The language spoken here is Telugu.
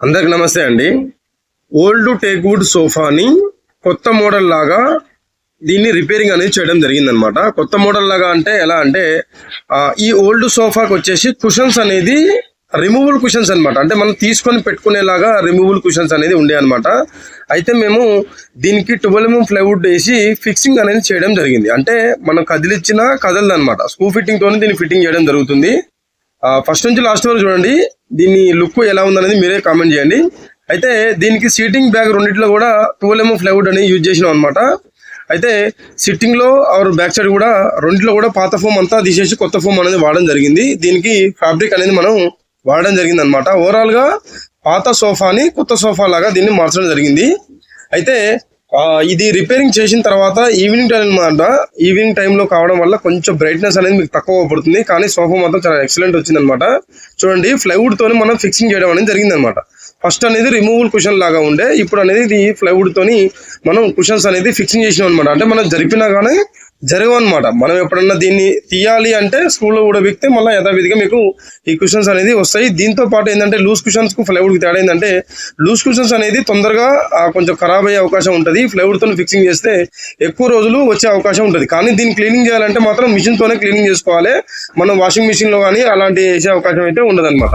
అందరికి నమస్తే అండి. ఓల్డ్ టేక్ వుడ్ సోఫాని కొత్త మోడల్ లాగా దీన్ని రిపేరింగ్ అనేది చేయడం జరిగిందనమాట. కొత్త మోడల్ లాగా అంటే ఎలా అంటే ఈ ఓల్డ్ సోఫాకి వచ్చేసి కుషన్స్ అనేది రిమూవబుల్ కుషన్స్ అనమాట. అంటే మనం తీసుకొని పెట్టుకునేలాగా రిమూవబుల్ కుషన్స్ అనేది ఉండే అనమాట. అయితే మేము దీనికి 12mm ప్లైవుడ్ వేసి ఫిక్సింగ్ అనేది చేయడం జరిగింది. అంటే మనం కదిలిచ్చినా కదలదు అనమాట. స్క్రూ ఫిట్టింగ్ తోనే దీన్ని ఫిట్టింగ్ చేయడం జరుగుతుంది. ఫస్ట్ నుంచి లాస్ట్ వరకు చూడండి, దీని లుక్ ఎలా ఉందనేది మీరే కామెంట్ చేయండి. అయితే దీనికి సీటింగ్ బ్యాగ్ రెండింటిలో కూడా 12mm ప్లైవుడ్ అనేది యూజ్ చేసినాం అనమాట. అయితే సిట్టింగ్ లో ఆర్ బ్యాక్ సైడ్ కూడా రెండింటిలో కూడా పాత ఫోమ్ అంతా తీసేసి కొత్త ఫోమ్ అనేది వాడడం జరిగింది. దీనికి ఫ్యాబ్రిక్ అనేది మనం వాడడం జరిగింది అనమాట. ఓవరాల్ గా పాత సోఫాని కొత్త సోఫా లాగా దీన్ని మార్చడం జరిగింది. అయితే ఇది రిపేరింగ్ చేసిన తర్వాత ఈవినింగ్ టైం అనమాట. ఈవినింగ్ టైంలో కావడం వల్ల కొంచెం బ్రైట్నెస్ అనేది మీకు తక్కువ పడుతుంది, కానీ సోఫా మాత్రం చాలా ఎక్సలెంట్ వచ్చింది అనమాట. చూడండి, ప్లైవుడ్ తోని మనం ఫిక్సింగ్ చేయడం అనేది జరిగింది అనమాట. ఫస్ట్ అనేది రిమూవబుల్ కుషన్ లాగా ఉండే, ఇప్పుడు అనేది ఇది ప్లైవుడ్ తోని మనం కుషన్స్ అనేది ఫిక్సింగ్ చేసినాం అనమాట. అంటే మనం జరిపినా కానీ జరగవన్నమాట. మనం ఎప్పుడన్నా దీన్ని తీయాలి అంటే స్క్రూలో కూడా బిగితే మళ్ళీ యథావిధిగా మీకు ఈ కుషన్స్ అనేది వస్తాయి. దీంతో పాటు ఏంటంటే లూజ్ కుషన్స్ కు ప్లైవుడ్ కి తేడా ఏంటంటే లూజ్ కుషన్స్ అనేది తొందరగా కొంచెం ఖరాబ్ అయ్యే అవకాశం ఉంటుంది. ప్లైవుడ్ తో ఫిక్సింగ్ చేస్తే ఎక్కువ రోజులు వచ్చే అవకాశం ఉంటుంది. కానీ దీన్ని క్లీనింగ్ చేయాలంటే మాత్రం మిషన్ తోనే క్లీనింగ్ చేసుకోవాలి. మనం వాషింగ్ మిషన్ లో కానీ అలాంటి వేసే అవకాశం అయితే ఉండదు అనమాట.